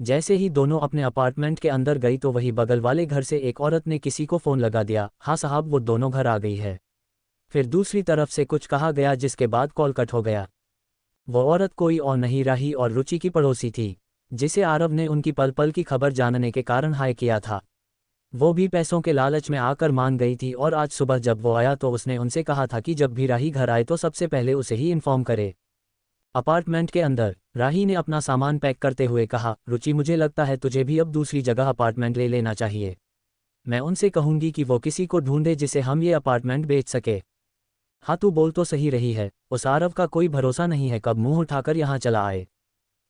जैसे ही दोनों अपने अपार्टमेंट के अंदर गई तो वही बगल वाले घर से एक औरत ने किसी को फ़ोन लगा दिया, हाँ साहब वो दोनों घर आ गई है। फिर दूसरी तरफ से कुछ कहा गया जिसके बाद कॉल कट हो गया। वो औरत कोई और नहीं राही और रुचि की पड़ोसी थी, जिसे आरव ने उनकी पल पल की खबर जानने के कारण हाय किया था। वो भी पैसों के लालच में आकर मान गई थी और आज सुबह जब वो आया तो उसने उनसे कहा था कि जब भी राही घर आए तो सबसे पहले उसे ही इन्फॉर्म करे। अपार्टमेंट के अंदर राही ने अपना सामान पैक करते हुए कहा, रुचि मुझे लगता है तुझे भी अब दूसरी जगह अपार्टमेंट ले लेना चाहिए। मैं उनसे कहूंगी कि वो किसी को ढूंढे जिसे हम ये अपार्टमेंट बेच सके। हाँ तू बोल तो सही रही है, उस आरव का कोई भरोसा नहीं है कब मुंह उठाकर यहाँ चला आए।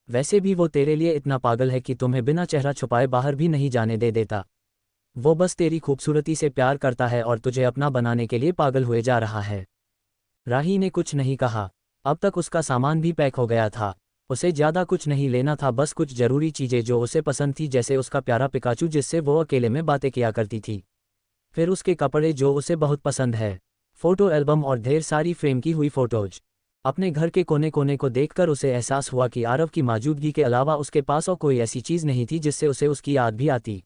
वैसे भी वो तेरे लिए इतना पागल है कि तुम्हें बिना चेहरा छुपाए बाहर भी नहीं जाने दे देता। वो बस तेरी खूबसूरती से प्यार करता है और तुझे अपना बनाने के लिए पागल हुए जा रहा है। राही ने कुछ नहीं कहा। अब तक उसका सामान भी पैक हो गया था। उसे ज़्यादा कुछ नहीं लेना था, बस कुछ ज़रूरी चीज़ें जो उसे पसंद थी, जैसे उसका प्यारा पिकाचू जिससे वो अकेले में बातें किया करती थी। फिर उसके कपड़े जो उसे बहुत पसंद है, फ़ोटो एल्बम और ढेर सारी फ्रेम की हुई फ़ोटोज। अपने घर के कोने कोने को देखकर उसे एहसास हुआ कि आरव की मौजूदगी के अलावा उसके पास और कोई ऐसी चीज़ नहीं थी जिससे उसे उसकी याद भी आती।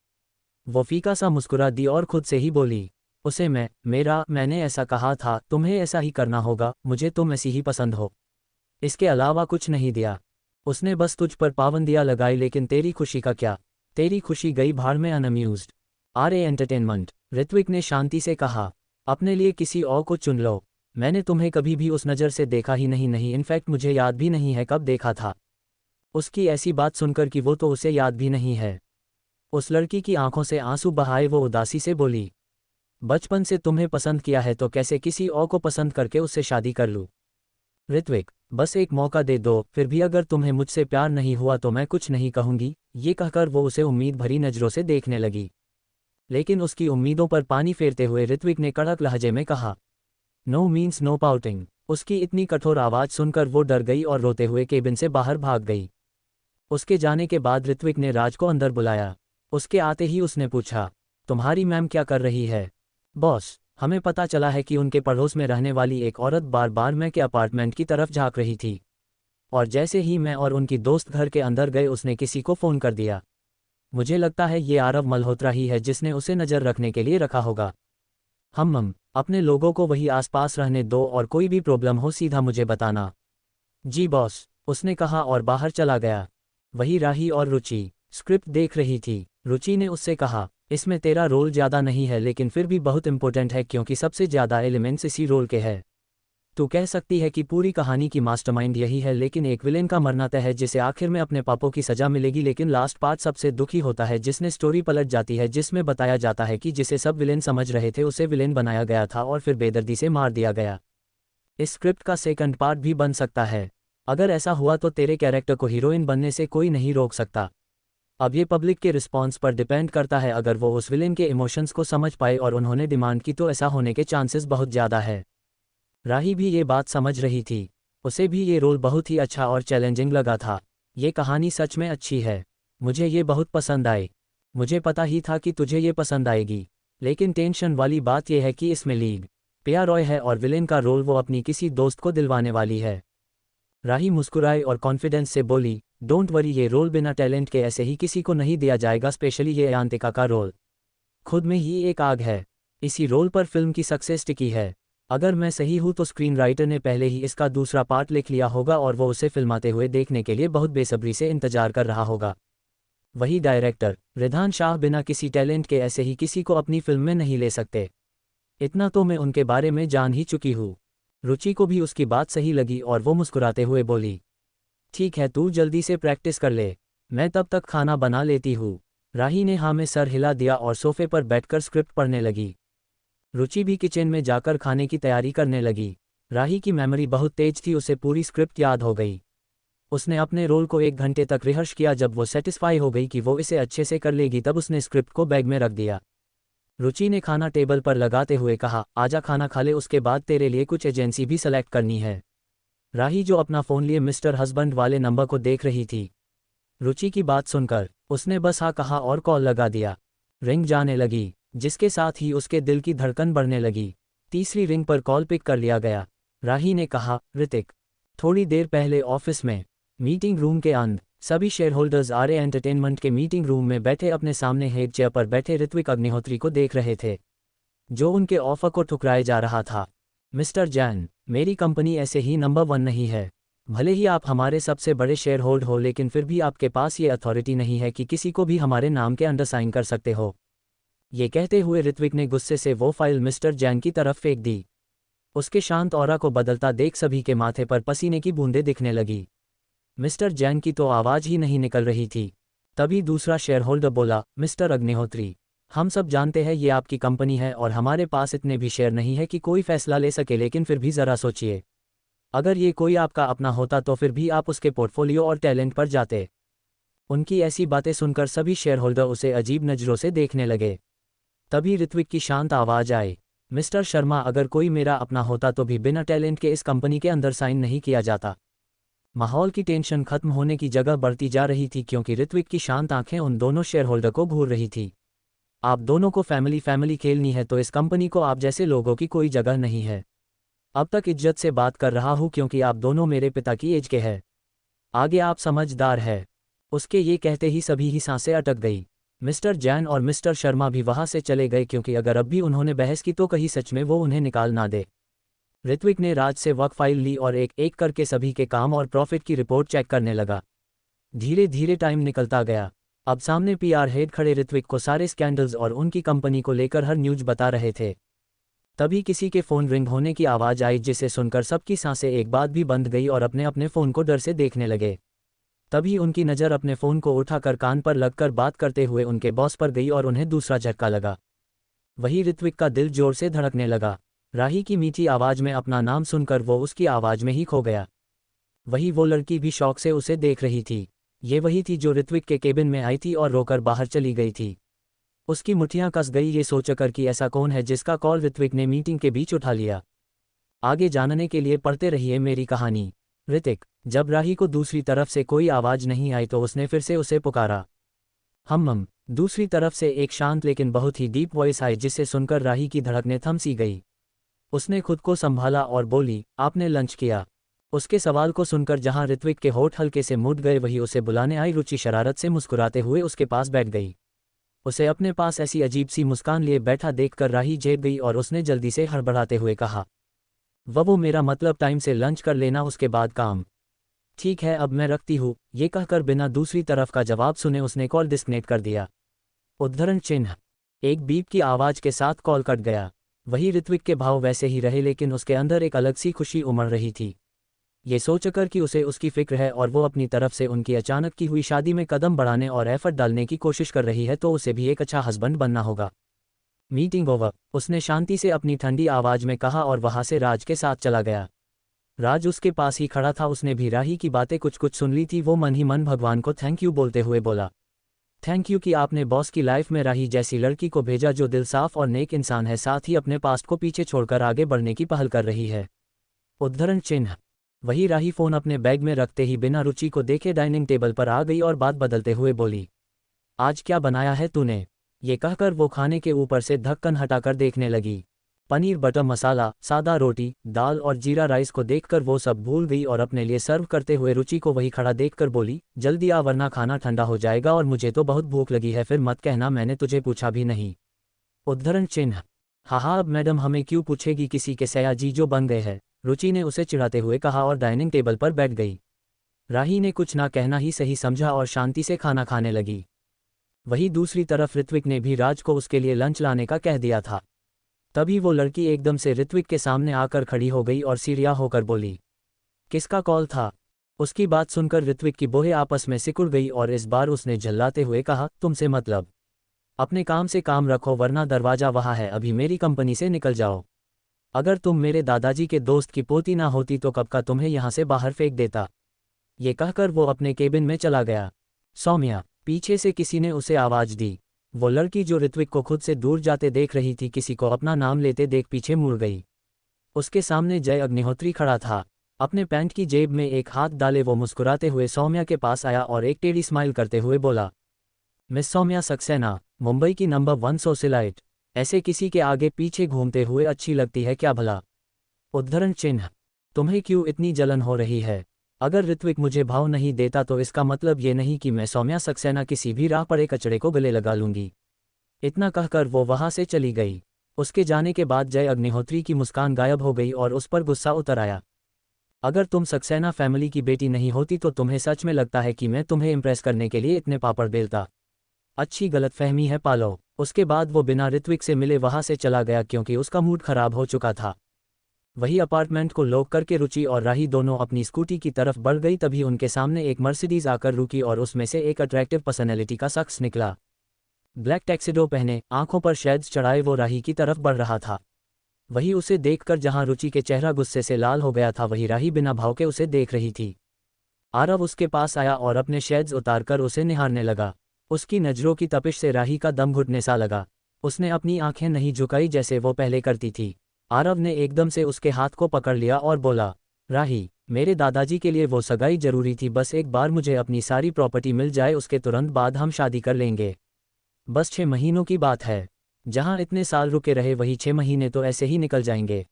वो फीका सा मुस्कुरा दी और खुद से ही बोली, उसे मैंने ऐसा कहा था, तुम्हें ऐसा ही करना होगा, मुझे तुम ऐसी ही पसंद हो। इसके अलावा कुछ नहीं दिया। उसने बस तुझ पर पाबंदियां लगाई, लेकिन तेरी खुशी का क्या? तेरी खुशी गई भाड़ में अनअम्यूज्ड। RA entertainment. ऋत्विक ने शांति से कहा, अपने लिए किसी और को चुन लो। मैंने तुम्हें कभी भी उस नज़र से देखा ही नहीं, इनफैक्ट मुझे याद भी नहीं है कब देखा था। उसकी ऐसी बात सुनकर कि वो तो उसे याद भी नहीं है, उस लड़की की आंखों से आंसू बहाए वो उदासी से बोली, बचपन से तुम्हें पसंद किया है तो कैसे किसी और को पसंद करके उससे शादी कर लूं? ऋत्विक, बस एक मौका दे दो, फिर भी अगर तुम्हें मुझसे प्यार नहीं हुआ तो मैं कुछ नहीं कहूंगी। ये कहकर वो उसे उम्मीद भरी नज़रों से देखने लगी। लेकिन उसकी उम्मीदों पर पानी फेरते हुए ऋत्विक ने कड़क लहजे में कहा, नो मीन्स नो पाउटिंग। उसकी इतनी कठोर आवाज़ सुनकर वो डर गई और रोते हुए केबिन से बाहर भाग गई। उसके जाने के बाद ऋत्विक ने राज को अंदर बुलाया। उसके आते ही उसने पूछा, तुम्हारी मैम क्या कर रही है? बॉस, हमें पता चला है कि उनके पड़ोस में रहने वाली एक औरत बार बार मैं के अपार्टमेंट की तरफ झांक रही थी, और जैसे ही मैं और उनकी दोस्त घर के अंदर गए उसने किसी को फ़ोन कर दिया। मुझे लगता है ये आरव मल्होत्रा ही है जिसने उसे नज़र रखने के लिए रखा होगा। हम अपने लोगों को वही आसपास रहने दो और कोई भी प्रॉब्लम हो सीधा मुझे बताना। जी बॉस, उसने कहा और बाहर चला गया। वही राही और रुचि स्क्रिप्ट देख रही थी। रुचि ने उससे कहा, इसमें तेरा रोल ज़्यादा नहीं है लेकिन फिर भी बहुत इंपॉर्टेंट है क्योंकि सबसे ज़्यादा एलिमेंट्स इसी रोल के हैं। तू कह सकती है कि पूरी कहानी की मास्टरमाइंड यही है, लेकिन एक विलेन का मरना तय है जिसे आखिर में अपने पापों की सजा मिलेगी। लेकिन लास्ट पार्ट सबसे दुखी होता है जिसने स्टोरी पलट जाती है, जिसमें बताया जाता है कि जिसे सब विलेन समझ रहे थे उसे विलेन बनाया गया था और फिर बेदर्दी से मार दिया गया। इस स्क्रिप्ट का सेकंड पार्ट भी बन सकता है। अगर ऐसा हुआ तो तेरे कैरेक्टर को हीरोइन बनने से कोई नहीं रोक सकता। अब ये पब्लिक के रिस्पॉन्स पर डिपेंड करता है। अगर वो उस विलेन के इमोशंस को समझ पाए और उन्होंने डिमांड की तो ऐसा होने के चांसेस बहुत ज़्यादा है। राही भी ये बात समझ रही थी। उसे भी ये रोल बहुत ही अच्छा और चैलेंजिंग लगा था। ये कहानी सच में अच्छी है। मुझे ये बहुत पसंद आई। मुझे पता ही था कि तुझे ये पसंद आएगी। लेकिन टेंशन वाली बात यह है कि इसमें लीड पिया रॉय है और विलेन का रोल वो अपनी किसी दोस्त को दिलवाने वाली है। राही मुस्कुराई और कॉन्फिडेंस से बोली, डोंट वरी, ये रोल बिना टैलेंट के ऐसे ही किसी को नहीं दिया जाएगा, स्पेशली ये अयांतिका का रोल खुद में ही एक आग है। इसी रोल पर फिल्म की सक्सेस टिकी है। अगर मैं सही हूं तो स्क्रीन राइटर ने पहले ही इसका दूसरा पार्ट लिख लिया होगा और वो उसे फिल्माते हुए देखने के लिए बहुत बेसब्री से इंतजार कर रहा होगा। वही डायरेक्टर रिधान शाह बिना किसी टैलेंट के ऐसे ही किसी को अपनी फिल्म में नहीं ले सकते। इतना तो मैं उनके बारे में जान ही चुकी हूँ। रुचि को भी उसकी बात सही लगी और वो मुस्कुराते हुए बोली, ठीक है तू जल्दी से प्रैक्टिस कर ले, मैं तब तक खाना बना लेती हूँ। राही ने हाँ में सर हिला दिया और सोफे पर बैठकर स्क्रिप्ट पढ़ने लगी। रुचि भी किचन में जाकर खाने की तैयारी करने लगी। राही की मेमोरी बहुत तेज थी, उसे पूरी स्क्रिप्ट याद हो गई। उसने अपने रोल को 1 घंटे तक रिहर्स किया। जब वो सेटिस्फाई हो गई कि वो इसे अच्छे से कर लेगी तब उसने स्क्रिप्ट को बैग में रख दिया। रुचि ने खाना टेबल पर लगाते हुए कहा, आजा खाना खा ले, उसके बाद तेरे लिए कुछ एजेंसी भी सेलेक्ट करनी है। राही जो अपना फ़ोन लिए मिस्टर हस्बैंड वाले नंबर को देख रही थी। रुचि की बात सुनकर उसने बस हाँ कहा और कॉल लगा दिया। रिंग जाने लगी, जिसके साथ ही उसके दिल की धड़कन बढ़ने लगी। तीसरी रिंग पर कॉल पिक कर लिया गया। राही ने कहा, ऋतिक, थोड़ी देर पहले ऑफिस में मीटिंग रूम के अंदर सभी शेयर होल्डर्स आरए एंटरटेनमेंट के मीटिंग रूम में बैठे अपने सामने हेड चेयर पर बैठे ऋत्विक अग्निहोत्री को देख रहे थे, जो उनके ऑफर को ठुकराए जा रहा था। मिस्टर जैन, मेरी कंपनी ऐसे ही नंबर 1 नहीं है। भले ही आप हमारे सबसे बड़े शेयर होल्डर हो, लेकिन फिर भी आपके पास ये अथॉरिटी नहीं है कि किसी को भी हमारे नाम के अंडर साइन कर सकते हो। ये कहते हुए ऋत्विक ने गुस्से से वो फाइल मिस्टर जैन की तरफ फेंक दी। उसके शांत ऑरा को बदलता देख सभी के माथे पर पसीने की बूंदें दिखने लगी। मिस्टर जैन की तो आवाज़ ही नहीं निकल रही थी। तभी दूसरा शेयर होल्डर बोला, मिस्टर अग्निहोत्री, हम सब जानते हैं ये आपकी कंपनी है और हमारे पास इतने भी शेयर नहीं है कि कोई फैसला ले सके, लेकिन फिर भी ज़रा सोचिए, अगर ये कोई आपका अपना होता तो फिर भी आप उसके पोर्टफोलियो और टैलेंट पर जाते। उनकी ऐसी बातें सुनकर सभी शेयर होल्डर उसे अजीब नज़रों से देखने लगे। तभी ऋत्विक की शांत आवाज़ आई, मिस्टर शर्मा, अगर कोई मेरा अपना होता तो भी बिना टैलेंट के इस कंपनी के अंदर साइन नहीं किया जाता। माहौल की टेंशन खत्म होने की जगह बढ़ती जा रही थी, क्योंकि ऋत्विक की शांत आंखें उन दोनों शेयर होल्डर को घूर रही थी। आप दोनों को फैमिली खेलनी है तो इस कंपनी को आप जैसे लोगों की कोई जगह नहीं है। अब तक इज्जत से बात कर रहा हूँ क्योंकि आप दोनों मेरे पिता की एज के हैं। आगे आप समझदार है। उसके ये कहते ही सभी ही सांसें अटक गई। मिस्टर जैन और मिस्टर शर्मा भी वहां से चले गए, क्योंकि अगर अब भी उन्होंने बहस की तो कहीं सच में वो उन्हें निकाल ना दे। ऋत्विक ने राज से वर्क फाइल ली और एक एक करके सभी के काम और प्रॉफिट की रिपोर्ट चेक करने लगा। धीरे धीरे टाइम निकलता गया। अब सामने पीआर हेड खड़े ऋत्विक को सारे स्कैंडल्स और उनकी कंपनी को लेकर हर न्यूज बता रहे थे। तभी किसी के फ़ोन रिंग होने की आवाज़ आई, जिसे सुनकर सबकी सांसें एक बात भी बंद गई और अपने अपने फ़ोन को डर से देखने लगे। तभी उनकी नज़र अपने फ़ोन को उठाकर कान पर लगकर बात करते हुए उनके बॉस पर गई और उन्हें दूसरा झटका लगा। वही ऋत्विक का दिल जोर से धड़कने लगा। राही की मीठी आवाज़ में अपना नाम सुनकर वो उसकी आवाज़ में ही खो गया। वही वो लड़की भी शौक से उसे देख रही थी। ये वही थी जो ऋत्विक के केबिन में आई थी और रोकर बाहर चली गई थी। उसकी मुट्ठियां कस गई ये सोचकर कि ऐसा कौन है जिसका कॉल ऋत्विक ने मीटिंग के बीच उठा लिया। आगे जानने के लिए पढ़ते रहिए मेरी कहानी। ऋतिक। जब राही को दूसरी तरफ से कोई आवाज़ नहीं आई तो उसने फिर से उसे पुकारा, हम। दूसरी तरफ से एक शांत लेकिन बहुत ही डीप वॉइस आई, जिसे सुनकर राही की धड़कनें थम सी गई। उसने खुद को संभाला और बोली, आपने लंच किया? उसके सवाल को सुनकर जहां ऋत्विक के होठ हल्के से मुड़ गए, वही उसे बुलाने आई रुचि शरारत से मुस्कुराते हुए उसके पास बैठ गई। उसे अपने पास ऐसी अजीब सी मुस्कान लिए बैठा देखकर राही झेप गई और उसने जल्दी से हड़बड़ाते हुए कहा, वो मेरा मतलब टाइम से लंच कर लेना, उसके बाद काम। ठीक है, अब मैं रखती हूँ। ये कहकर बिना दूसरी तरफ का जवाब सुने उसने कॉल डिस्कनेक्ट कर दिया। उद्धरण चिन्ह। एक बीप की आवाज़ के साथ कॉल कट गया। वही ऋत्विक के भाव वैसे ही रहे, लेकिन उसके अंदर एक अलग सी खुशी उमड़ रही थी। ये सोचकर कि उसे उसकी फिक्र है और वो अपनी तरफ से उनकी अचानक की हुई शादी में कदम बढ़ाने और एफर्ट डालने की कोशिश कर रही है, तो उसे भी एक अच्छा हस्बैंड बनना होगा। मीटिंग ओवर, उसने शांति से अपनी ठंडी आवाज़ में कहा और वहाँ से राज के साथ चला गया। राज उसके पास ही खड़ा था। उसने भी राही की बातें कुछ सुन ली थी। वो मन ही मन भगवान को थैंक यू बोलते हुए बोला, थैंक यू कि आपने बॉस की लाइफ में राही जैसी लड़की को भेजा जो दिल साफ और नेक इंसान है, साथ ही अपने पास्ट को पीछे छोड़कर आगे बढ़ने की पहल कर रही है। उद्धरण चिन्ह। वही राही फ़ोन अपने बैग में रखते ही बिना रुचि को देखे डाइनिंग टेबल पर आ गई और बात बदलते हुए बोली, आज क्या बनाया है तूने? ये कहकर वो खाने के ऊपर से ढक्कन हटाकर देखने लगी। पनीर बटर मसाला, सादा रोटी, दाल और जीरा राइस को देखकर वो सब भूल गई और अपने लिए सर्व करते हुए रुचि को वही खड़ा देखकर बोली, जल्दी आ वरना खाना ठंडा हो जाएगा और मुझे तो बहुत भूख लगी है, फिर मत कहना मैंने तुझे पूछा भी नहीं। उद्धरण चिन्ह। हाँ, अब मैडम हमें क्यों पूछेगी, किसी के सयाजी जो बन गए हैं, रुचि ने उसे चिढ़ाते हुए कहा और डाइनिंग टेबल पर बैठ गई। राही ने कुछ ना कहना ही सही समझा और शांति से खाना खाने लगी। वही दूसरी तरफ ऋत्विक ने भी राज को उसके लिए लंच लाने का कह दिया था। तभी वो लड़की एकदम से ऋत्विक के सामने आकर खड़ी हो गई और सीरिया होकर बोली, किसका कॉल था? उसकी बात सुनकर ऋत्विक की बोहें आपस में सिकुड़ गई और इस बार उसने झल्लाते हुए कहा, तुमसे मतलब? अपने काम से काम रखो वरना दरवाजा वहाँ है, अभी मेरी कंपनी से निकल जाओ। अगर तुम मेरे दादाजी के दोस्त की पोती ना होती तो कब का तुम्हें यहाँ से बाहर फेंक देता। ये कहकर वो अपने केबिन में चला गया। सौम्या। पीछे से किसी ने उसे आवाज़ दी। वो लड़की जो ऋत्विक को खुद से दूर जाते देख रही थी, किसी को अपना नाम लेते देख पीछे मुड़ गई। उसके सामने जय अग्निहोत्री खड़ा था। अपने पैंट की जेब में एक हाथ डाले वो मुस्कुराते हुए सौम्या के पास आया और एक टेढ़ी स्माइल करते हुए बोला, मिस सौम्या सक्सेना, मुंबई की नंबर 1 सोशलाइट, ऐसे किसी के आगे पीछे घूमते हुए अच्छी लगती है क्या भला? उद्धरण चिन्ह। तुम्हें क्यों इतनी जलन हो रही है? अगर ऋत्विक मुझे भाव नहीं देता तो इसका मतलब ये नहीं कि मैं सौम्या सक्सेना किसी भी राह पड़े कचड़े को गले लगा लूंगी। इतना कहकर वो वहां से चली गई। उसके जाने के बाद जय अग्निहोत्री की मुस्कान गायब हो गई और उस पर गुस्सा उतर आया। अगर तुम सक्सेना फैमिली की बेटी नहीं होती तो तुम्हें सच में लगता है कि मैं तुम्हें इम्प्रेस करने के लिए इतने पापड़ बेलता? अच्छी गलतफहमी है पालो। उसके बाद वो बिना ऋत्विक से मिले वहां से चला गया क्योंकि उसका मूड खराब हो चुका था। वही अपार्टमेंट को लॉक करके रुचि और राही दोनों अपनी स्कूटी की तरफ बढ़ गई। तभी उनके सामने एक मर्सिडीज आकर रुकी और उसमें से एक अट्रैक्टिव पर्सनैलिटी का शख्स निकला। ब्लैक टैक्सिडो पहने, आंखों पर शेड्स चढ़ाए वो राही की तरफ बढ़ रहा था। वही उसे देखकर जहां रुचि के चेहरा गुस्से से लाल हो गया था वही राही बिना भाव के उसे देख रही थी। आरव उसके पास आया और अपने शेड्स उतारकर उसे निहारने लगा। उसकी नज़रों की तपिश से राही का दम घुटने सा लगा। उसने अपनी आंखें नहीं झुकाई जैसे वो पहले करती थी। आरव ने एकदम से उसके हाथ को पकड़ लिया और बोला, राही, मेरे दादाजी के लिए वो सगाई जरूरी थी। बस एक बार मुझे अपनी सारी प्रॉपर्टी मिल जाए, उसके तुरंत बाद हम शादी कर लेंगे। बस 6 महीनों की बात है। जहां इतने साल रुके रहे वही 6 महीने तो ऐसे ही निकल जाएंगे।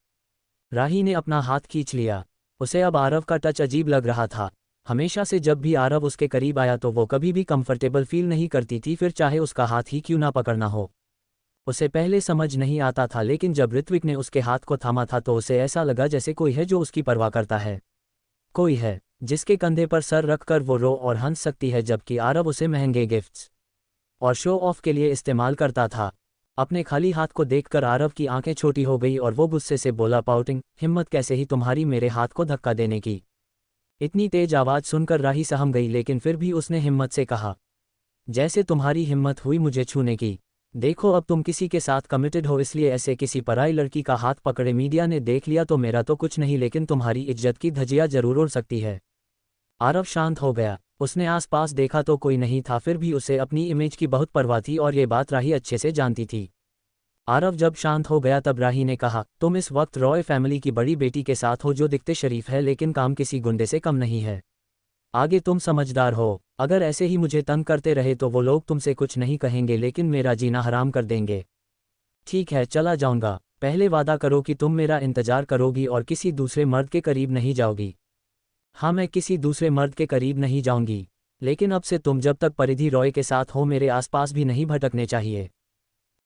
राही ने अपना हाथ खींच लिया। उसे अब आरव का टच अजीब लग रहा था। हमेशा से जब भी आरव उसके करीब आया तो वो कभी भी कंफर्टेबल फील नहीं करती थी, फिर चाहे उसका हाथ ही क्यों ना पकड़ना हो। उसे पहले समझ नहीं आता था, लेकिन जब ऋत्विक ने उसके हाथ को थामा था तो उसे ऐसा लगा जैसे कोई है जो उसकी परवाह करता है। कोई है जिसके कंधे पर सर रखकर वो रो और हंस सकती है, जबकि आरव उसे महंगे गिफ्ट्स और शो ऑफ के लिए इस्तेमाल करता था। अपने खाली हाथ को देखकर आरव की आंखें छोटी हो गई और वो गुस्से से बोला, पाउटिंग, हिम्मत कैसे ही तुम्हारी मेरे हाथ को धक्का देने की? इतनी तेज आवाज़ सुनकर राही सहम गई, लेकिन फिर भी उसने हिम्मत से कहा, जैसे तुम्हारी हिम्मत हुई मुझे छूने की। देखो अब तुम किसी के साथ कमिटेड हो, इसलिए ऐसे किसी पराई लड़की का हाथ पकड़े मीडिया ने देख लिया तो मेरा तो कुछ नहीं, लेकिन तुम्हारी इज्जत की धज्जियां जरूर उड़ सकती है। आरव शांत हो गया। उसने आसपास देखा तो कोई नहीं था, फिर भी उसे अपनी इमेज की बहुत परवाह थी और ये बात राही अच्छे से जानती थी। आरव जब शांत हो गया तब राही ने कहा, तुम इस वक्त रॉय फैमिली की बड़ी बेटी के साथ हो जो दिखते शरीफ है लेकिन काम किसी गुंडे से कम नहीं है। आगे तुम समझदार हो। अगर ऐसे ही मुझे तंग करते रहे तो वो लोग तुमसे कुछ नहीं कहेंगे लेकिन मेरा जीना हराम कर देंगे। ठीक है, चला जाऊंगा। पहले वादा करो कि तुम मेरा इंतजार करोगी और किसी दूसरे मर्द के करीब नहीं जाओगी। हाँ, मैं किसी दूसरे मर्द के करीब नहीं जाऊंगी, लेकिन अब से तुम जब तक परिधि रॉय के साथ हो मेरे आसपास भी नहीं भटकने चाहिए।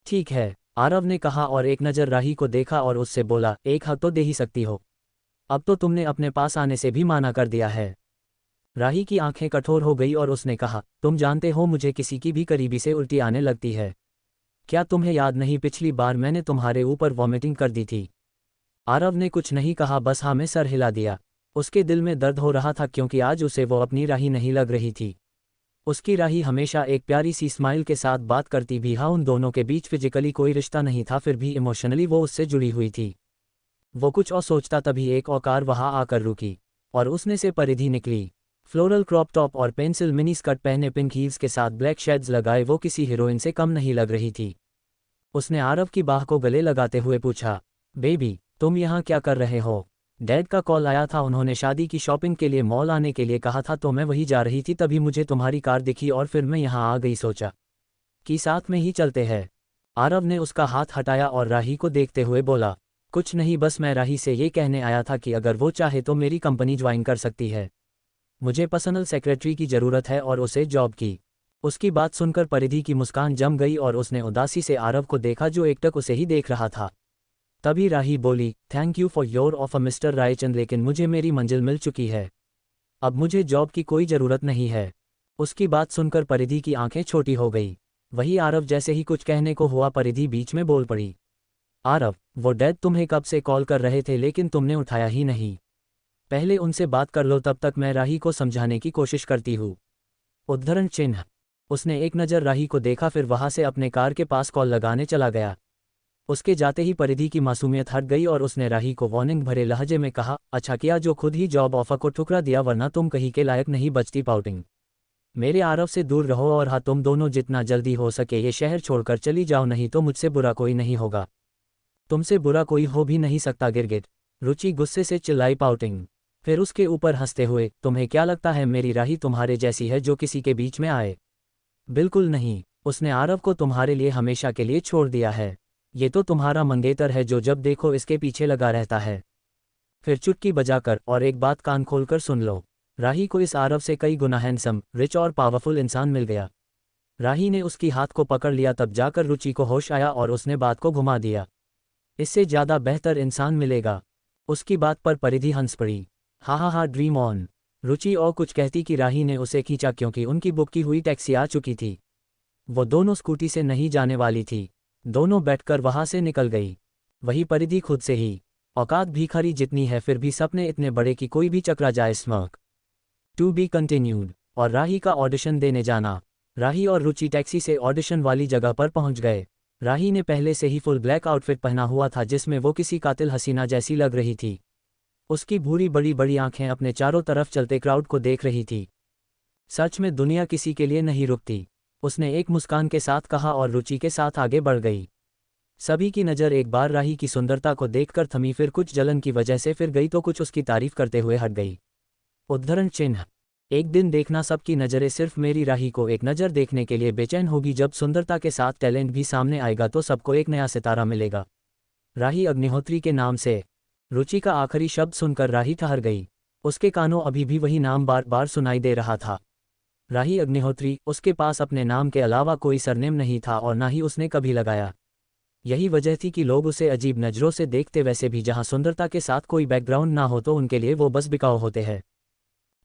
ठीक है, आरव ने कहा और एक नज़र राही को देखा और उससे बोला, एक हक तो दे ही सकती हो। अब तो तुमने अपने पास आने से भी माना कर दिया है। राही की आंखें कठोर हो गई और उसने कहा, तुम जानते हो मुझे किसी की भी करीबी से उल्टी आने लगती है। क्या तुम्हें याद नहीं पिछली बार मैंने तुम्हारे ऊपर वॉमिटिंग कर दी थी? आरव ने कुछ नहीं कहा, बस हाँ में सर हिला दिया। उसके दिल में दर्द हो रहा था क्योंकि आज उसे वो अपनी राही नहीं लग रही थी। उसकी राही हमेशा एक प्यारी सी स्माइल के साथ बात करती भी। हाँ, उन दोनों के बीच फिजिकली कोई रिश्ता नहीं था, फिर भी इमोशनली वो उससे जुड़ी हुई थी। वो कुछ और सोचता तभी एक और कार वहां आकर रुकी और उसने से परिधि निकली। फ्लोरल क्रॉप टॉप और पेंसिल मिनी स्कर्ट पहने, पिंक हील्स के साथ ब्लैक शेड्स लगाए, वो किसी हीरोइन से कम नहीं लग रही थी। उसने आरव की बाह को गले लगाते हुए पूछा, बेबी तुम यहाँ क्या कर रहे हो? डैड का कॉल आया था, उन्होंने शादी की शॉपिंग के लिए मॉल आने के लिए कहा था तो मैं वही जा रही थी, तभी मुझे तुम्हारी कार दिखी और फिर मैं यहाँ आ गई, सोचा कि साथ में ही चलते हैं। आरव ने उसका हाथ हटाया और राही को देखते हुए बोला, कुछ नहीं, बस मैं राही से ये कहने आया था कि अगर वो चाहे तो मेरी कंपनी ज्वाइन कर सकती है। मुझे पर्सनल सेक्रेटरी की ज़रूरत है और उसे जॉब की। उसकी बात सुनकर परिधि की मुस्कान जम गई और उसने उदासी से आरव को देखा जो एकटक उसे ही देख रहा था। तभी राही बोली, thank you for your offer mister Raichand, लेकिन मुझे मेरी मंजिल मिल चुकी है। अब मुझे जॉब की कोई ज़रूरत नहीं है। उसकी बात सुनकर परिधि की आंखें छोटी हो गई। वही आरव जैसे ही कुछ कहने को हुआ परिधि बीच में बोल पड़ी, आरव, वो डैड तुम्हें कब से कॉल कर रहे थे लेकिन तुमने उठाया ही नहीं। पहले उनसे बात कर लो, तब तक मैं राही को समझाने की कोशिश करती हूँ। उद्धरण चिन्ह। उसने एक नज़र राही को देखा, फिर वहां से अपने कार के पास कॉल लगाने चला गया। उसके जाते ही परिधि की मासूमियत हट गई और उसने राही को वार्निंग भरे लहजे में कहा, अच्छा किया जो खुद ही जॉब ऑफर को ठुकरा दिया, वरना तुम कहीं के लायक नहीं बचती। पाउटिंग, मेरे आरव से दूर रहो और हाँ, तुम दोनों जितना जल्दी हो सके ये शहर छोड़कर चली जाओ, नहीं तो मुझसे बुरा कोई नहीं होगा। तुमसे बुरा कोई हो भी नहीं सकता गिरगिट, रुचि गुस्से से चिल्लाई। पाउटिंग फिर उसके ऊपर हंसते हुए, तुम्हें क्या लगता है मेरी राही तुम्हारे जैसी है जो किसी के बीच में आए? बिल्कुल नहीं। उसने आरव को तुम्हारे लिए हमेशा के लिए छोड़ दिया है। ये तो तुम्हारा मंगेतर है जो जब देखो इसके पीछे लगा रहता है। फिर चुटकी बजाकर, और एक बात कान खोलकर सुन लो, राही को इस आरव से कई गुना हैंडसम, रिच और पावरफुल इंसान मिल गया। राही ने उसकी हाथ को पकड़ लिया, तब जाकर रुचि को होश आया और उसने बात को घुमा दिया। इससे ज़्यादा बेहतर इंसान मिलेगा। उसकी बात पर परिधि हंस पड़ी। हा ड्रीम ऑन। रुचि और कुछ कहती कि राही ने उसे खींचा क्योंकि उनकी बुक की हुई टैक्सी आ चुकी थी। वो दोनों स्कूटी से नहीं जाने वाली थी। दोनों बैठकर वहां से निकल गई। वही परिधि खुद से ही। औकात भिखारी जितनी है फिर भी सपने इतने बड़े कि कोई भी चकरा जाए। Smirk to be continued. और राही का ऑडिशन देने जाना। राही और रुचि टैक्सी से ऑडिशन वाली जगह पर पहुंच गए। राही ने पहले से ही फुल ब्लैक आउटफिट पहना हुआ था जिसमें वो किसी कातिल हसीना जैसी लग रही थी। उसकी भूरी बड़ी बड़ी आंखें अपने चारों तरफ चलते क्राउड को देख रही थी। सच में दुनिया किसी के लिए नहीं रुकती, उसने एक मुस्कान के साथ कहा और रुचि के साथ आगे बढ़ गई। सभी की नज़र एक बार राही की सुंदरता को देखकर थमी, फिर कुछ जलन की वजह से फिर गई तो कुछ उसकी तारीफ करते हुए हट गई। उद्धरण चिन्ह। एक दिन देखना सबकी नज़रें सिर्फ मेरी राही को एक नज़र देखने के लिए बेचैन होगी। जब सुंदरता के साथ टैलेंट भी सामने आएगा तो सबको एक नया सितारा मिलेगा। राही अग्निहोत्री के नाम से। रुचि का आखिरी शब्द सुनकर राही ठहर गई। उसके कानों अभी भी वही नाम बार बार सुनाई दे रहा था, राही अग्निहोत्री। उसके पास अपने नाम के अलावा कोई सरनेम नहीं था और ना ही उसने कभी लगाया। यही वजह थी कि लोग उसे अजीब नज़रों से देखते। वैसे भी जहां सुंदरता के साथ कोई बैकग्राउंड ना हो तो उनके लिए वो बस बिकाऊ होते हैं।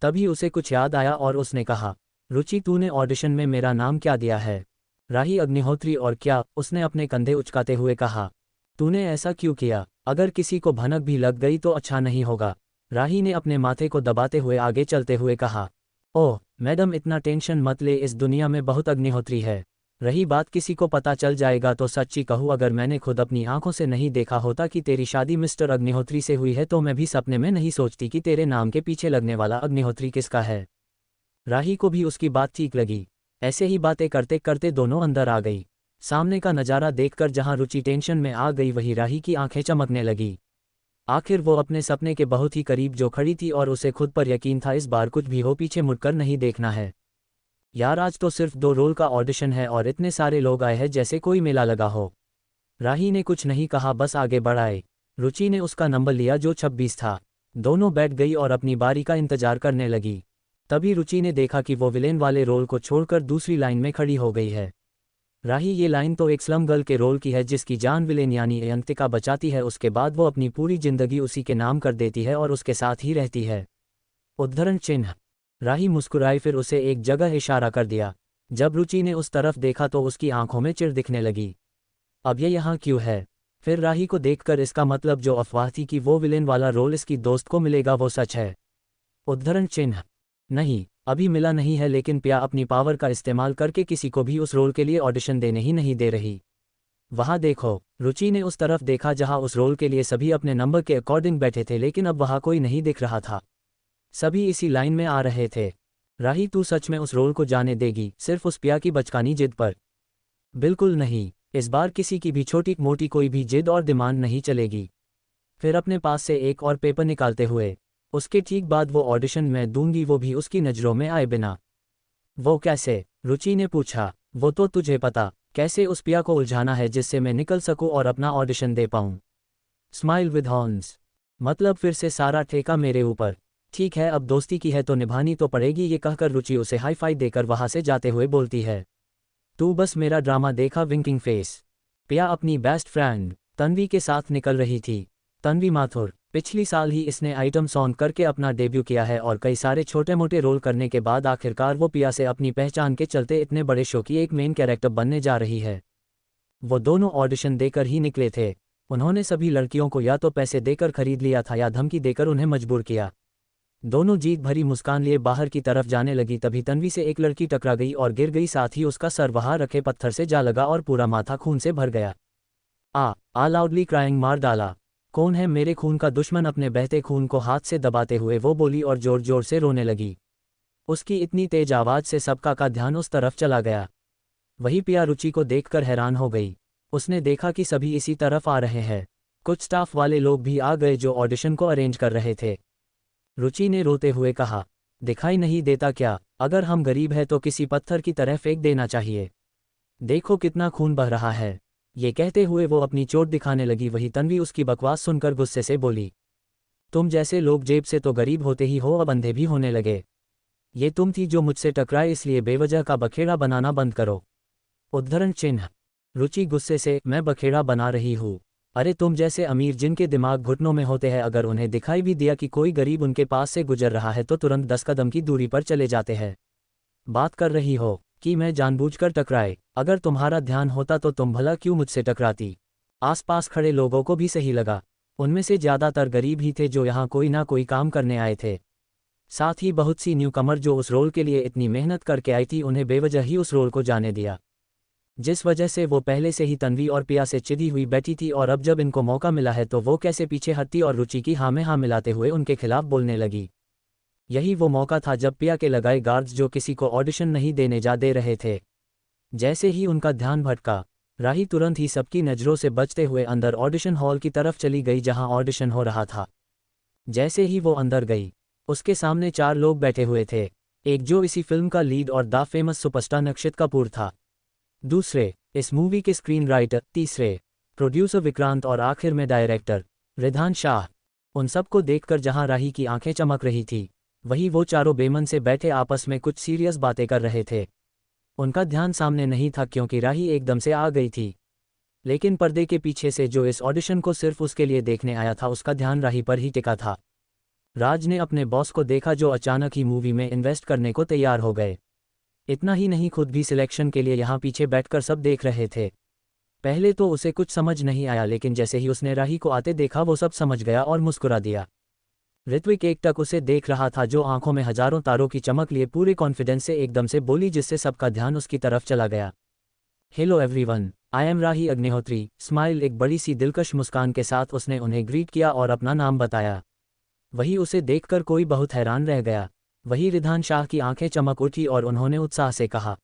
तभी उसे कुछ याद आया और उसने कहा, रुचि तूने ऑडिशन में मेरा नाम क्या दिया है? राही अग्निहोत्री। और क्या? उसने अपने कंधे उचकाते हुए कहा। तूने ऐसा क्यों किया? अगर किसी को भनक भी लग गई तो अच्छा नहीं होगा। राही ने अपने माथे को दबाते हुए आगे चलते हुए कहा। ओह मैडम, इतना टेंशन मत ले, इस दुनिया में बहुत अग्निहोत्री है। रही बात किसी को पता चल जाएगा तो सच्ची कहूँ, अगर मैंने खुद अपनी आंखों से नहीं देखा होता कि तेरी शादी मिस्टर अग्निहोत्री से हुई है तो मैं भी सपने में नहीं सोचती कि तेरे नाम के पीछे लगने वाला अग्निहोत्री किसका है। राही को भी उसकी बात ठीक लगी। ऐसे ही बातें करते करते दोनों अंदर आ गई। सामने का नज़ारा देखकर जहां रुचि टेंशन में आ गई वहीं राही की आंखें चमकने लगी। आखिर वो अपने सपने के बहुत ही करीब जो खड़ी थी और उसे खुद पर यकीन था इस बार कुछ भी हो पीछे मुड़कर नहीं देखना है। यार आज तो सिर्फ 2 रोल का ऑडिशन है और इतने सारे लोग आए हैं जैसे कोई मेला लगा हो। राही ने कुछ नहीं कहा, बस आगे बढ़ाए। रुचि ने उसका नंबर लिया जो 26 था। दोनों बैठ गई और अपनी बारी का इंतजार करने लगी। तभी रुचि ने देखा कि वो विलेन वाले रोल को छोड़कर दूसरी लाइन में खड़ी हो गई है। राही, ये लाइन तो एक स्लम गर्ल के रोल की है जिसकी जान विलेन यानी अयंतिका बचाती है। उसके बाद वो अपनी पूरी जिंदगी उसी के नाम कर देती है और उसके साथ ही रहती है। उद्धरण चिन्ह। राही मुस्कुराई, फिर उसे एक जगह इशारा कर दिया। जब रुचि ने उस तरफ देखा तो उसकी आंखों में चिढ़ दिखने लगी। अब ये यहाँ क्यों है? फिर राही को देखकर इसका मतलब जो अफवाह थी कि वो विलेन वाला रोल इसकी दोस्त को मिलेगा वो सच है। उद्धरण चिन्ह। नहीं, अभी मिला नहीं है, लेकिन प्या अपनी पावर का इस्तेमाल करके किसी को भी उस रोल के लिए ऑडिशन देने ही नहीं दे रही। वहाँ देखो। रुचि ने उस तरफ देखा जहाँ उस रोल के लिए सभी अपने नंबर के अकॉर्डिंग बैठे थे, लेकिन अब वहाँ कोई नहीं दिख रहा था। सभी इसी लाइन में आ रहे थे। राही, तू सच में उस रोल को जाने देगी सिर्फ उस प्या की बचकानी जिद पर? बिल्कुल नहीं, इस बार किसी की भी छोटी मोटी कोई भी जिद और डिमांड नहीं चलेगी। फिर अपने पास से एक और पेपर निकालते हुए, उसके ठीक बाद वो ऑडिशन मैं दूंगी, वो भी उसकी नज़रों में आए बिना। वो कैसे? रुचि ने पूछा। वो तो तुझे पता कैसे उस प्या को उलझाना है जिससे मैं निकल सकूं और अपना ऑडिशन दे पाऊं। Smile with horns. मतलब फिर से सारा ठेका मेरे ऊपर। ठीक है, अब दोस्ती की है तो निभानी तो पड़ेगी। ये कहकर रुचि उसे हाई फाई देकर वहां से जाते हुए बोलती है, तू बस मेरा ड्रामा देखा विंकिंग फेस। प्या अपनी बेस्ट फ्रेंड तन्वी के साथ निकल रही थी। तन्वी माथुर। पिछली साल ही इसने आइटम सॉन्ग करके अपना डेब्यू किया है और कई सारे छोटे मोटे रोल करने के बाद आखिरकार वो प्या से अपनी पहचान के चलते इतने बड़े शो की एक मेन कैरेक्टर बनने जा रही है। वो दोनों ऑडिशन देकर ही निकले थे। उन्होंने सभी लड़कियों को या तो पैसे देकर खरीद लिया था या धमकी देकर उन्हें मजबूर किया। दोनों जीत भरी मुस्कान लिए बाहर की तरफ जाने लगी, तभी तन्वी से एक लड़की टकरा गई और गिर गई, साथ ही उसका सर वहां रखे पत्थर से जा लगा और पूरा माथा खून से भर गया। आ लाउडली क्राइंग मार डाला। कौन है मेरे खून का दुश्मन? अपने बहते खून को हाथ से दबाते हुए वो बोली और जोर जोर से रोने लगी। उसकी इतनी तेज आवाज से सबका का ध्यान उस तरफ चला गया। वही प्या रुचि को देखकर हैरान हो गई। उसने देखा कि सभी इसी तरफ आ रहे हैं। कुछ स्टाफ वाले लोग भी आ गए जो ऑडिशन को अरेंज कर रहे थे। रुचि ने रोते हुए कहा, दिखाई नहीं देता क्या? अगर हम गरीब हैं तो किसी पत्थर की तरह फेंक देना चाहिए। देखो कितना खून बह रहा है। ये कहते हुए वो अपनी चोट दिखाने लगी। वही तन्वी उसकी बकवास सुनकर गुस्से से बोली, तुम जैसे लोग जेब से तो गरीब होते ही हो, अब अंधे भी होने लगे। ये तुम थी जो मुझसे टकराए, इसलिए बेवजह का बखेड़ा बनाना बंद करो। उद्धरण चिन्ह। रुचि गुस्से से, मैं बखेड़ा बना रही हूँ? अरे तुम जैसे अमीर जिनके दिमाग घुटनों में होते हैं, अगर उन्हें दिखाई भी दिया कि कोई गरीब उनके पास से गुजर रहा है तो तुरंत 10 कदम की दूरी पर चले जाते हैं। बात कर रही हो कि मैं जानबूझकर टकराए? अगर तुम्हारा ध्यान होता तो तुम भला क्यों मुझसे टकराती? आसपास खड़े लोगों को भी सही लगा। उनमें से ज़्यादातर गरीब ही थे जो यहाँ कोई ना कोई काम करने आए थे। साथ ही बहुत सी न्यूकमर जो उस रोल के लिए इतनी मेहनत करके आई थी, उन्हें बेवजह ही उस रोल को जाने दिया, जिस वजह से वो पहले से ही तन्वी और पिया से चिढ़ी हुई बैठी थी। और अब जब इनको मौका मिला है तो वो कैसे पीछे हटती और रुचि की हाँ में हाँ मिलाते हुए उनके खिलाफ बोलने लगी। यही वो मौका था जब पिया के लगाए गार्ड्स जो किसी को ऑडिशन नहीं देने जा दे रहे थे। जैसे ही उनका ध्यान भटका, राही तुरंत ही सबकी नज़रों से बचते हुए अंदर ऑडिशन हॉल की तरफ चली गई जहां ऑडिशन हो रहा था। जैसे ही वो अंदर गई, उसके सामने 4 लोग बैठे हुए थे। एक जो इसी फिल्म का लीड और the famous superstar Nakshit Kapoor था, दूसरे इस मूवी के स्क्रीन राइटर, तीसरे प्रोड्यूसर विक्रांत और आखिर में डायरेक्टर रिधान शाह। उन सबको देखकर जहां राही की आंखें चमक रही थी, वही वो चारों बेमन से बैठे आपस में कुछ सीरियस बातें कर रहे थे। उनका ध्यान सामने नहीं था क्योंकि राही एकदम से आ गई थी, लेकिन पर्दे के पीछे से जो इस ऑडिशन को सिर्फ उसके लिए देखने आया था उसका ध्यान राही पर ही टिका था। राज ने अपने बॉस को देखा जो अचानक ही मूवी में इन्वेस्ट करने को तैयार हो गए। इतना ही नहीं, खुद भी सिलेक्शन के लिए यहाँ पीछे बैठकर सब देख रहे थे। पहले तो उसे कुछ समझ नहीं आया, लेकिन जैसे ही उसने राही को आते देखा वो सब समझ गया और मुस्कुरा दिया। ऋत्विक एकटक उसे देख रहा था जो आंखों में हजारों तारों की चमक लिए पूरे कॉन्फिडेंस से एकदम से बोली, जिससे सबका ध्यान उसकी तरफ चला गया। Hello everyone, I am Rahi Agnihotri. Smile, एक बड़ी सी दिलकश मुस्कान के साथ उसने उन्हें ग्रीट किया और अपना नाम बताया। वही उसे देखकर कोई बहुत हैरान रह गया। वही रिधान शाह की आंखें चमक उठी और उन्होंने उत्साह से कहा,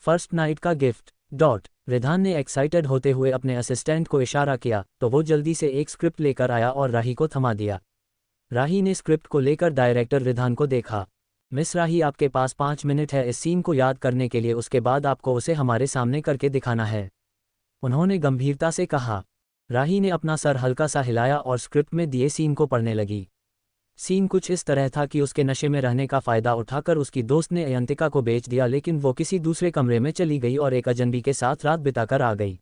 फर्स्ट नाइट का गिफ्ट। रिधान ने एक्साइटेड होते हुए अपने असिस्टेंट को इशारा किया तो वो जल्दी से एक स्क्रिप्ट लेकर आया और राही को थमा दिया। राही ने स्क्रिप्ट को लेकर डायरेक्टर रिधान को देखा। मिस राही, आपके पास 5 मिनट है इस सीन को याद करने के लिए, उसके बाद आपको उसे हमारे सामने करके दिखाना है, उन्होंने गंभीरता से कहा। राही ने अपना सर हल्का सा हिलाया और स्क्रिप्ट में दिए सीन को पढ़ने लगी। सीन कुछ इस तरह था कि उसके नशे में रहने का फ़ायदा उठाकर उसकी दोस्त ने अयंतिका को बेच दिया, लेकिन वो किसी दूसरे कमरे में चली गई और एक अजनबी के साथ रात बिताकर आ गई।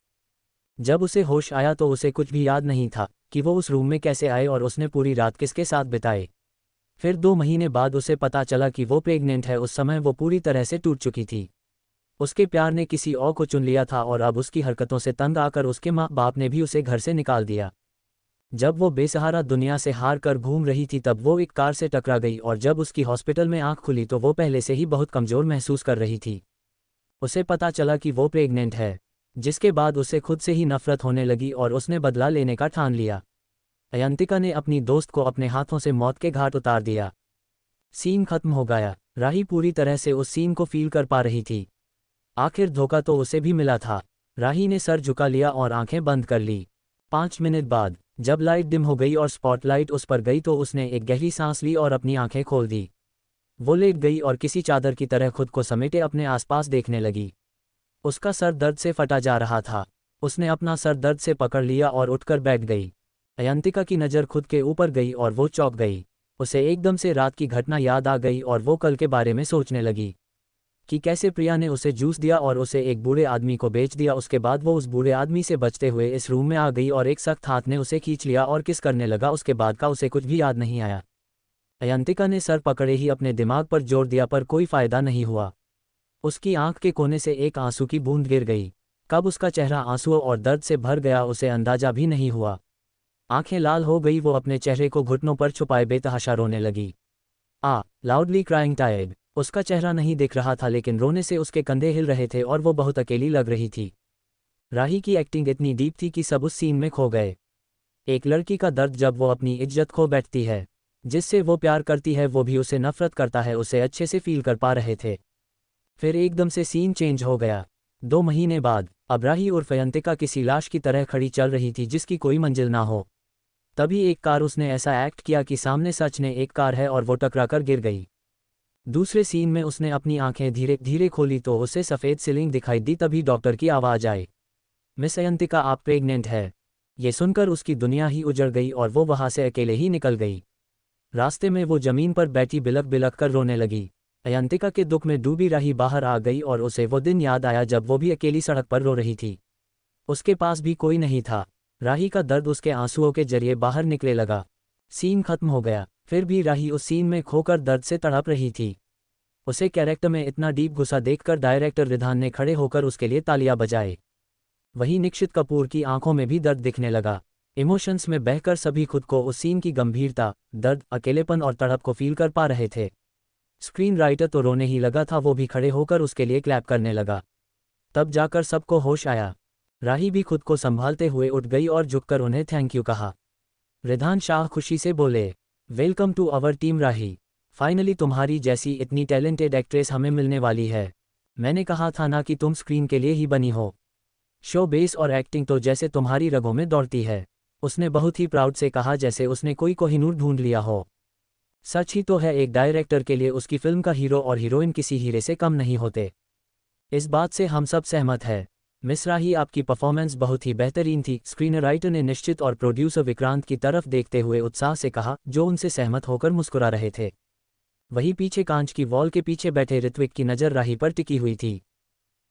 जब उसे होश आया तो उसे कुछ भी याद नहीं था कि वो उस रूम में कैसे आए और उसने पूरी रात किसके साथ बिताए। फिर 2 महीने बाद उसे पता चला कि वो प्रेग्नेंट है। उस समय वो पूरी तरह से टूट चुकी थी। उसके प्यार ने किसी और को चुन लिया था और अब उसकी हरकतों से तंग आकर उसके माँ बाप ने भी उसे घर से निकाल दिया। जब वो बेसहारा दुनिया से हार कर घूम रही थी तब वो एक कार से टकरा गई और जब उसकी हॉस्पिटल में आंख खुली तो वो पहले से ही बहुत कमज़ोर महसूस कर रही थी। उसे पता चला कि वो प्रेग्नेंट है, जिसके बाद उसे खुद से ही नफरत होने लगी और उसने बदला लेने का ठान लिया। अयंतिका ने अपनी दोस्त को अपने हाथों से मौत के घाट उतार दिया। सीन खत्म हो गया। राही पूरी तरह से उस सीन को फील कर पा रही थी। आखिर धोखा तो उसे भी मिला था। राही ने सर झुका लिया और आंखें बंद कर ली। 5 मिनट बाद जब लाइट डिम हो गई और स्पॉटलाइट उस पर गई तो उसने एक गहरी सांस ली और अपनी आंखें खोल दी। वो लेट गई और किसी चादर की तरह खुद को समेटे अपने आसपास देखने लगी। उसका सर दर्द से फटा जा रहा था। उसने अपना सर दर्द से पकड़ लिया और उठकर बैठ गई। अयंतिका की नज़र खुद के ऊपर गई और वो चौंक गई। उसे एकदम से रात की घटना याद आ गई और वो कल के बारे में सोचने लगी कि कैसे प्रिया ने उसे जूस दिया और उसे एक बूढ़े आदमी को बेच दिया। उसके बाद वो उस बूढ़े आदमी से बचते हुए इस रूम में आ गई और एक सख्त हाथ ने उसे खींच लिया और किस करने लगा। उसके बाद का उसे कुछ भी याद नहीं आया। अयंतिका ने सर पकड़े ही अपने दिमाग पर जोर दिया पर कोई फायदा नहीं हुआ। उसकी आंख के कोने से एक आंसू की बूंद गिर गई। कब उसका चेहरा आंसुओं और दर्द से भर गया उसे अंदाजा भी नहीं हुआ। आंखें लाल हो गई। वो अपने चेहरे को घुटनों पर छुपाए बेतहाशा रोने लगी। Loudly crying tired. उसका चेहरा नहीं दिख रहा था लेकिन रोने से उसके कंधे हिल रहे थे और वो बहुत अकेली लग रही थी। राही की एक्टिंग इतनी डीप थी कि सब उस सीन में खो गए। एक लड़की का दर्द जब वो अपनी इज्जत खो बैठती है, जिससे वो प्यार करती है, वो भी उसे नफरत करता है, उसे अच्छे से फील कर पा रहे थे। फिर एकदम से सीन चेंज हो गया। 2 महीने बाद अब राही उर्फ अयंतिका किसी लाश की तरह खड़ी चल रही थी जिसकी कोई मंजिल ना हो। तभी एक कार, उसने ऐसा एक्ट किया कि सामने सच ने एक कार है और वो टकराकर गिर गई। दूसरे सीन में उसने अपनी आंखें धीरे धीरे खोली तो उसे सफ़ेद सीलिंग दिखाई दी। तभी डॉक्टर की आवाज़ आई, मिस अयंतिका आप प्रेग्नेंट है। ये सुनकर उसकी दुनिया ही उजड़ गई और वो वहाँ से अकेले ही निकल गई। रास्ते में वो जमीन पर बैठी बिलक बिलक कर रोने लगी। अयंतिका के दुख में डूबी राही बाहर आ गई और उसे वो दिन याद आया जब वो भी अकेली सड़क पर रो रही थी। उसके पास भी कोई नहीं था। राही का दर्द उसके आंसुओं के जरिए बाहर निकले लगा। सीन खत्म हो गया, फिर भी राही उस सीन में खोकर दर्द से तड़प रही थी। उसे कैरेक्टर में इतना डीप गुस्सा देखकर डायरेक्टर रिधान ने खड़े होकर उसके लिए तालियां बजाए। वहीं निक्षित कपूर की आंखों में भी दर्द दिखने लगा। इमोशंस में बहकर सभी खुद को उस सीन की गंभीरता, दर्द, अकेलेपन और तड़प को फील कर पा रहे थे। स्क्रीन राइटर तो रोने ही लगा था, वो भी खड़े होकर उसके लिए क्लैप करने लगा। तब जाकर सबको होश आया। राही भी खुद को संभालते हुए उठ गई और झुककर उन्हें थैंक यू कहा। रिधान शाह खुशी से बोले, welcome to our team Rahi, finally तुम्हारी जैसी इतनी टैलेंटेड एक्ट्रेस हमें मिलने वाली है। मैंने कहा था ना कि तुम स्क्रीन के लिए ही बनी हो। शो बेस और एक्टिंग तो जैसे तुम्हारी रगों में दौड़ती है। उसने बहुत ही प्राउड से कहा, जैसे उसने कोई कोहिनूर ढूंढ लिया हो। सच ही तो है, एक डायरेक्टर के लिए उसकी फिल्म का हीरो और हीरोइन किसी हीरे से कम नहीं होते। इस बात से हम सब सहमत हैं। मिस राही, आपकी परफॉर्मेंस बहुत ही बेहतरीन थी। स्क्रीन राइटर ने निश्चित और प्रोड्यूसर विक्रांत की तरफ देखते हुए उत्साह से कहा, जो उनसे सहमत होकर मुस्कुरा रहे थे। वहीं पीछे कांच की वॉल के पीछे बैठे ऋत्विक की नज़र राही पर टिकी हुई थी,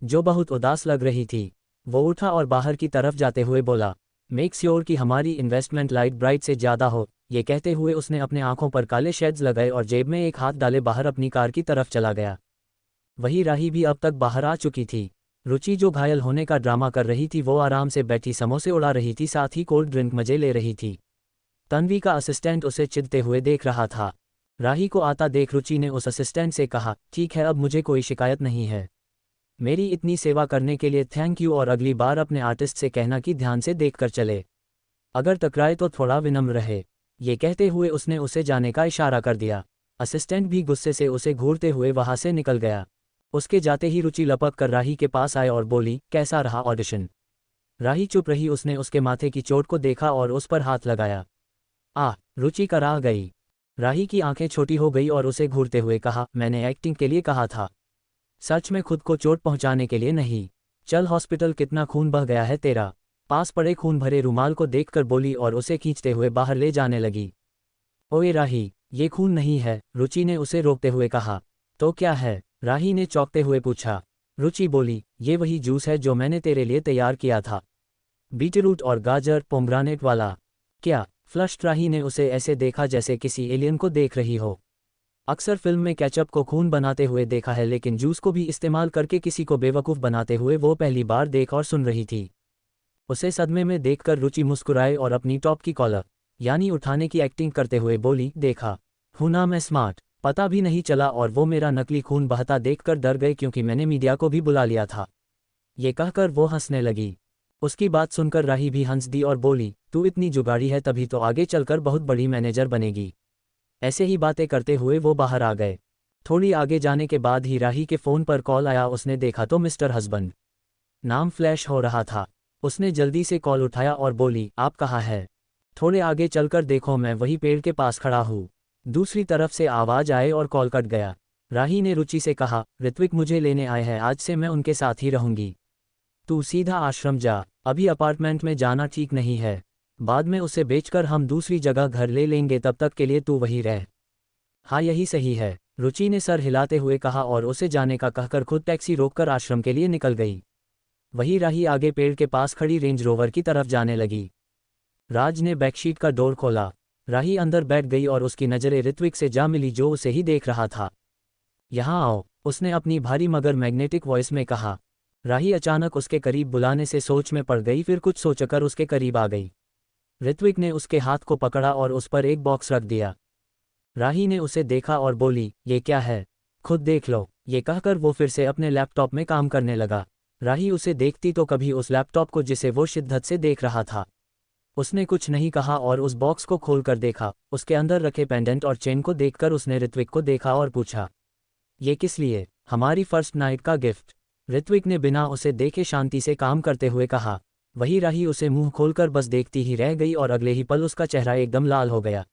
जो बहुत उदास लग रही थी। वो उठा और बाहर की तरफ जाते हुए बोला, मेक श्योर कि हमारी इन्वेस्टमेंट लाइट ब्राइट से ज़्यादा हो। ये कहते हुए उसने अपने आंखों पर काले शेड्स लगाए और जेब में एक हाथ डाले बाहर अपनी कार की तरफ चला गया। वही राही भी अब तक बाहर आ चुकी थी। रुचि, जो घायल होने का ड्रामा कर रही थी, वो आराम से बैठी समोसे उड़ा रही थी, साथ ही कोल्ड ड्रिंक मजे ले रही थी। तन्वी का असिस्टेंट उसे चिढ़ते हुए देख रहा था। राही को आता देख रुचि ने उस असिस्टेंट से कहा, ठीक है, अब मुझे कोई शिकायत नहीं है। मेरी इतनी सेवा करने के लिए थैंक यू, और अगली बार अपने आर्टिस्ट से कहना कि ध्यान से देखकर चले। अगर टकराए तो थोड़ा विनम्र रहे। ये कहते हुए उसने उसे जाने का इशारा कर दिया। असिस्टेंट भी गुस्से से उसे घूरते हुए वहां से निकल गया। उसके जाते ही रुचि लपक कर राही के पास आए और बोली, कैसा रहा ऑडिशन? राही चुप रही। उसने उसके माथे की चोट को देखा और उस पर हाथ लगाया। रुचि कराह गई। राही की आंखें छोटी हो गई और उसे घूरते हुए कहा, मैंने एक्टिंग के लिए कहा था, सच में खुद को चोट पहुंचाने के लिए नहीं। चल हॉस्पिटल, कितना खून बह गया है तेरा। पास पड़े खून भरे रुमाल को देखकर बोली और उसे खींचते हुए बाहर ले जाने लगी। ओए राही, ये खून नहीं है, रुचि ने उसे रोकते हुए कहा। तो क्या है? राही ने चौंकते हुए पूछा। रुचि बोली, ये वही जूस है जो मैंने तेरे लिए तैयार किया था, बीटरूट और गाजर पोमग्रानेट वाला। क्या? फ्लश्ड राही ने उसे ऐसे देखा जैसे किसी एलियन को देख रही हो। अक्सर फिल्म में केचप को खून बनाते हुए देखा है, लेकिन जूस को भी इस्तेमाल करके किसी को बेवकूफ़ बनाते हुए वो पहली बार देख और सुन रही थी। उसे सदमे में देखकर रुचि मुस्कुराए और अपनी टॉप की कॉलर यानी उठाने की एक्टिंग करते हुए बोली, देखा हूं ना मैं स्मार्ट, पता भी नहीं चला, और वो मेरा नकली खून बहता देखकर डर गए क्योंकि मैंने मीडिया को भी बुला लिया था। ये कहकर वो हंसने लगी। उसकी बात सुनकर राही भी हंस दी और बोली, तू इतनी जुगाड़ी है तभी तो आगे चलकर बहुत बड़ी मैनेजर बनेगी। ऐसे ही बातें करते हुए वो बाहर आ गए। थोड़ी आगे जाने के बाद ही राही के फ़ोन पर कॉल आया। उसने देखा तो मिस्टर हस्बैंड नाम फ्लैश हो रहा था। उसने जल्दी से कॉल उठाया और बोली, आप कहाँ हैं? थोड़े आगे चलकर देखो, मैं वही पेड़ के पास खड़ा हूँ। दूसरी तरफ से आवाज़ आए और कॉल कट गया। राही ने रुचि से कहा, ऋत्विक मुझे लेने आए हैं, आज से मैं उनके साथ ही रहूंगी। तू सीधा आश्रम जा, अभी अपार्टमेंट में जाना ठीक नहीं है। बाद में उसे बेचकर हम दूसरी जगह घर ले लेंगे, तब तक के लिए तू वहीं रह। हाँ यही सही है, रुचि ने सर हिलाते हुए कहा और उसे जाने का कहकर खुद टैक्सी रोककर आश्रम के लिए निकल गई। वही राही आगे पेड़ के पास खड़ी रेंज रोवर की तरफ जाने लगी। राज ने बैकशीट का डोर खोला। राही अंदर बैठ गई और उसकी नज़रें ऋत्विक से जा मिली, जो उसे ही देख रहा था। यहाँ आओ, उसने अपनी भारी मगर मैग्नेटिक वॉइस में कहा। राही अचानक उसके करीब बुलाने से सोच में पड़ गई, फिर कुछ सोचकर उसके करीब आ गई। ऋत्विक ने उसके हाथ को पकड़ा और उस पर एक बॉक्स रख दिया। राही ने उसे देखा और बोली, ये क्या है? खुद देख लो। ये कहकर वो फिर से अपने लैपटॉप में काम करने लगा। राही उसे देखती तो कभी उस लैपटॉप को जिसे वो शिद्दत से देख रहा था। उसने कुछ नहीं कहा और उस बॉक्स को खोलकर देखा। उसके अंदर रखे पेंडेंट और चेन को देखकर उसने ऋत्विक को देखा और पूछा, ये किस लिए? हमारी फर्स्ट नाइट का गिफ्ट। ऋत्विक ने बिना उसे देखे शांति से काम करते हुए कहा। वही राही उसे मुंह खोलकर बस देखती ही रह गई और अगले ही पल उसका चेहरा एकदम लाल हो गया।